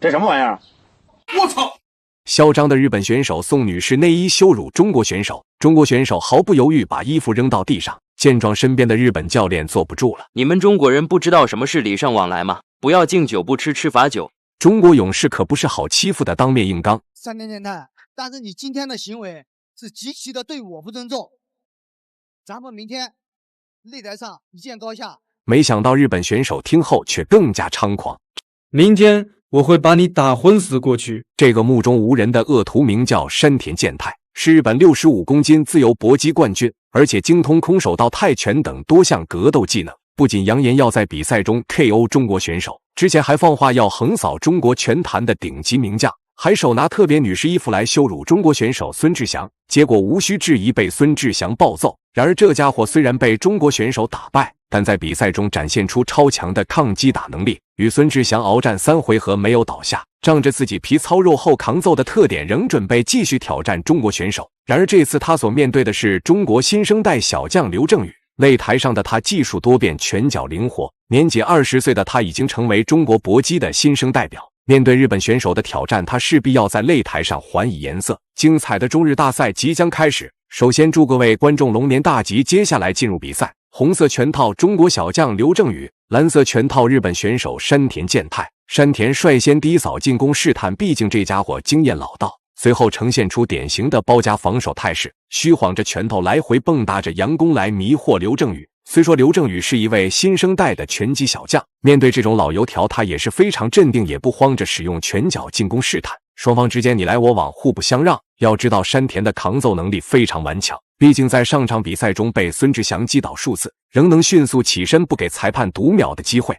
这什么玩意儿？我操！嚣张的日本选手宋女士内衣羞辱中国选手，中国选手毫不犹豫把衣服扔到地上。见状，身边的日本教练坐不住了：“你们中国人不知道什么是礼尚往来吗？不要敬酒不吃吃罚酒。”中国勇士可不是好欺负的，当面硬刚。3田健太，但是你今天的行为是极其的对我不尊重。咱们明天擂台上一见高下。没想到日本选手听后却更加猖狂：“明天我会把你打昏死过去。”这个目中无人的恶徒名叫山田健太，是日本65公斤自由搏击冠军，而且精通空手道、泰拳等多项格斗技能。不仅扬言要在比赛中 KO 中国选手，之前还放话要横扫中国拳坛的顶级名将，还手拿特别女士衣服来羞辱中国选手孙志祥，结果无需质疑被孙志祥暴揍。然而这家伙虽然被中国选手打败，但在比赛中展现出超强的抗击打能力，与孙志祥鏖战3回合没有倒下，仗着自己皮糙肉厚抗揍的特点，仍准备继续挑战中国选手。然而这次他所面对的是中国新生代小将刘正宇。擂台上的他技术多变，拳脚灵活，年仅20岁的他已经成为中国搏击的新生代表。面对日本选手的挑战，他势必要在擂台上还以颜色。精彩的中日大赛即将开始，首先祝各位观众龙年大吉。接下来进入比赛，红色拳套中国小将刘正宇，蓝色拳套日本选手山田健太。山田率先低扫进攻试探，毕竟这家伙经验老道。随后呈现出典型的包夹防守态势，虚晃着拳头来回蹦跶着佯攻来迷惑刘正宇。虽说刘正宇是一位新生代的拳击小将，面对这种老油条，他也是非常镇定，也不慌着使用拳脚进攻试探。双方之间你来我往，互不相让。要知道山田的抗揍能力非常顽强，毕竟在上场比赛中被孙志祥击倒数次，仍能迅速起身，不给裁判读秒的机会。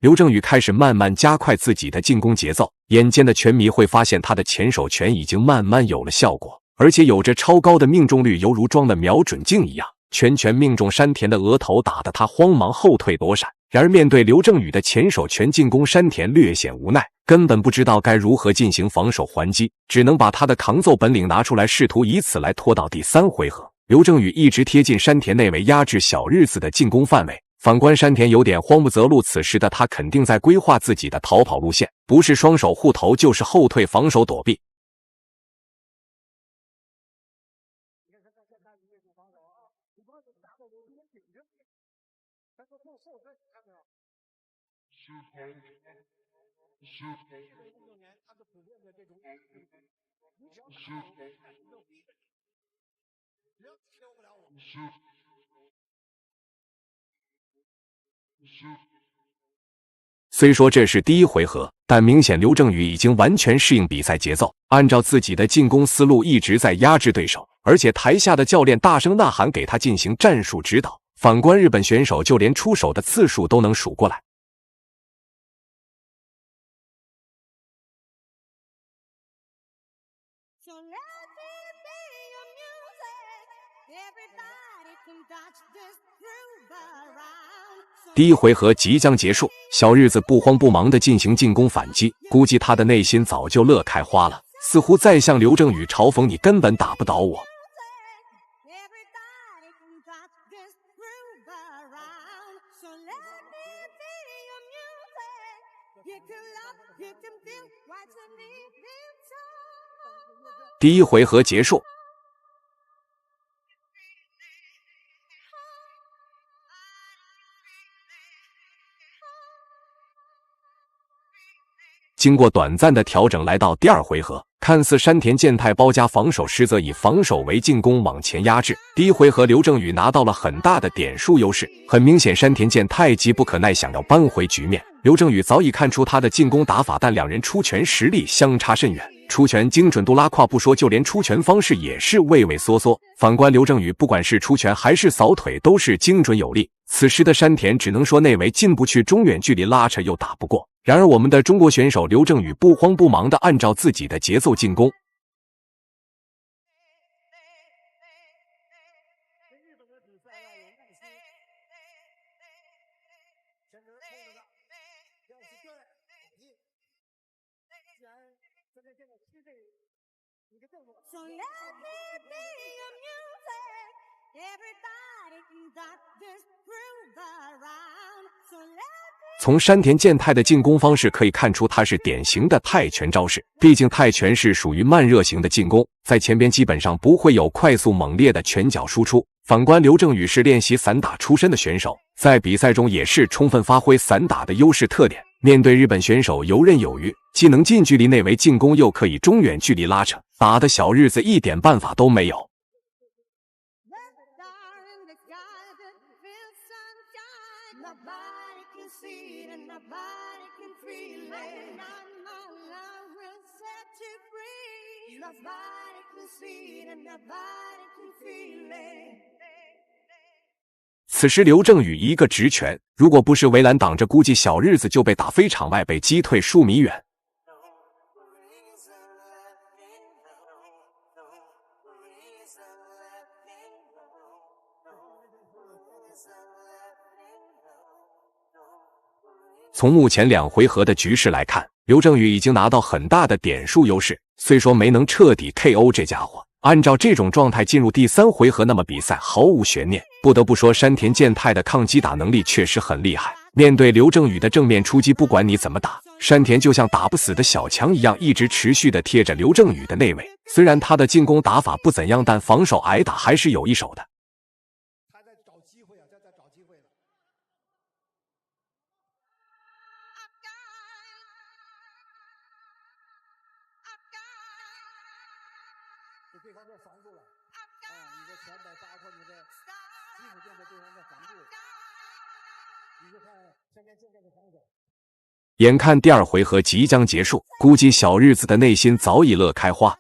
刘正宇开始慢慢加快自己的进攻节奏，眼尖的拳迷会发现他的前手拳已经慢慢有了效果，而且有着超高的命中率，犹如装的瞄准镜一样。拳命中山田的额头，打得他慌忙后退躲闪。然而面对刘正宇的前手拳进攻，山田略显无奈，根本不知道该如何进行防守还击，只能把他的抗揍本领拿出来，试图以此来拖到第3回合。刘正宇一直贴近山田内围，压制小日子的进攻范围。反观山田有点慌不择路，此时的他肯定在规划自己的逃跑路线，不是双手护头，就是后退防守躲避。虽说这是第1回合，但明显刘正宇已经完全适应比赛节奏，按照自己的进攻思路一直在压制对手，而且台下的教练大声呐喊给他进行战术指导。反观日本选手，就连出手的次数都能数过来。第1回合即将结束，小日子不慌不忙地进行进攻反击，估计他的内心早就乐开花了，似乎在向刘正宇嘲讽：“你根本打不倒我。”第1回合结束。经过短暂的调整，来到第2回合，看似山田健太包夹防守，实则以防守为进攻往前压制。第1回合，刘正宇拿到了很大的点数优势，很明显山田健太急不可耐，想要扳回局面。刘正宇早已看出他的进攻打法，但两人出拳实力相差甚远，出拳精准度拉胯不说，就连出拳方式也是畏畏缩缩。反观刘正宇，不管是出拳还是扫腿，都是精准有力。此时的山田只能说内围进不去，中远距离拉扯又打不过。然而我们的中国选手刘正宇不慌不忙地按照自己的节奏进攻。从山田健太的进攻方式可以看出，他是典型的泰拳招式。毕竟泰拳是属于慢热型的进攻，在前边基本上不会有快速猛烈的拳脚输出。反观刘正宇是练习散打出身的选手，在比赛中也是充分发挥散打的优势特点。面对日本选手游刃有余，既能近距离内围进攻，又可以中远距离拉扯，打的小日子一点办法都没有。此时刘正宇一个直拳，如果不是围栏挡着，估计小日子就被打飞场外，被击退数米远。从目前2回合的局势来看，刘正宇已经拿到很大的点数优势，虽说没能彻底 KO 这家伙。按照这种状态进入第3回合，那么比赛毫无悬念。不得不说，山田健太的抗击打能力确实很厉害。面对刘正宇的正面出击，不管你怎么打，山田就像打不死的小强一样，一直持续的贴着刘正宇的内围。虽然他的进攻打法不怎样，但防守挨打还是有一手的。他在找机会啊，在找机会了。给对方做防住了，你的拳摆包括你的基础垫在对方的防住，你就看山田健太的防守。眼看第2回合即将结束，估计小日子的内心早已乐开花。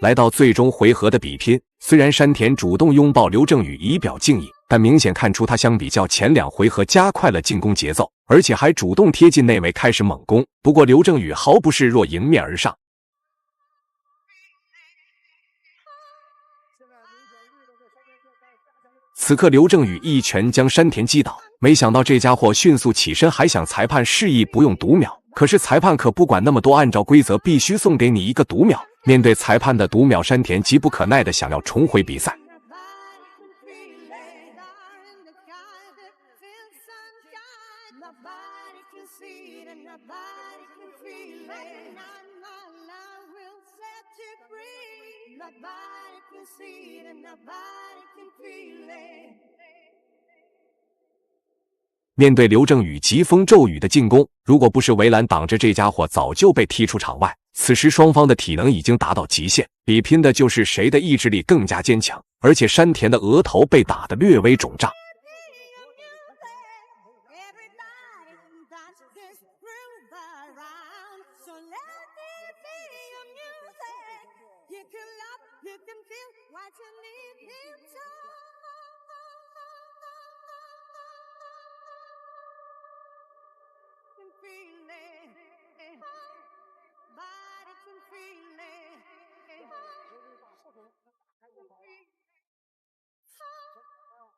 来到最终回合的比拼，虽然山田主动拥抱刘正宇以表敬意，但明显看出他相比较前2回合加快了进攻节奏，而且还主动贴近内围开始猛攻。不过刘正宇毫不示弱，迎面而上。此刻刘正宇一拳将山田击倒，没想到这家伙迅速起身，还想裁判示意不用读秒，可是裁判可不管那么多，按照规则必须送给你一个读秒。面对裁判的读秒，山田急不可耐的想要重回比赛。面对刘正宇疾风骤雨的进攻，如果不是围栏挡着，这家伙早就被踢出场外。此时双方的体能已经达到极限，比拼的就是谁的意志力更加坚强。而且山田的额头被打得略微肿胀。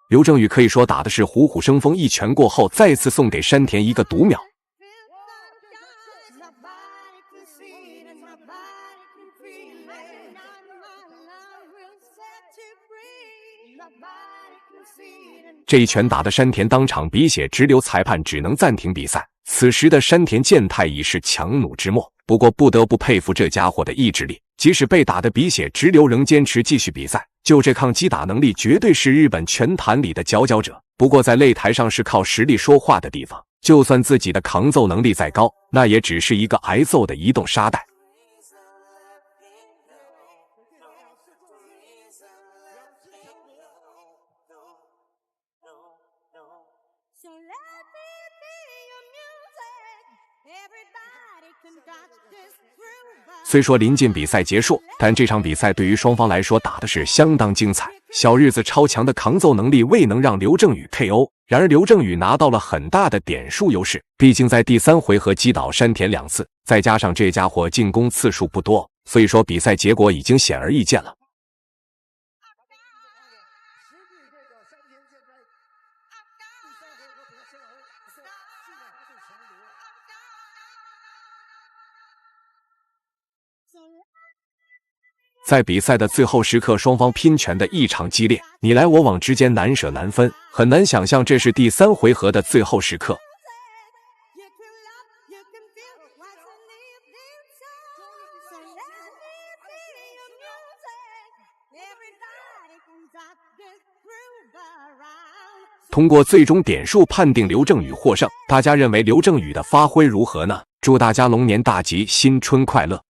刘正宇可以说打的是虎虎生风，一拳过后再次送给山田一个读秒。这一拳打的山田当场鼻血直流，裁判只能暂停比赛。此时的山田健太已是强弩之末，不过不得不佩服这家伙的意志力，即使被打得鼻血直流，仍坚持继续比赛。就这抗击打能力，绝对是日本拳坛里的佼佼者。不过在擂台上是靠实力说话的地方，就算自己的扛揍能力再高，那也只是一个挨揍的移动沙袋。虽说临近比赛结束，但这场比赛对于双方来说打的是相当精彩。小日子超强的抗揍能力未能让刘正宇 KO， 然而刘正宇拿到了很大的点数优势，毕竟在第3回合击倒山田2次，再加上这家伙进攻次数不多，所以说比赛结果已经显而易见了。在比赛的最后时刻，双方拼拳的异常激烈，你来我往之间难舍难分，很难想象这是第3回合的最后时刻。通过最终点数判定刘正宇获胜，大家认为刘正宇的发挥如何呢？祝大家龙年大吉，新春快乐！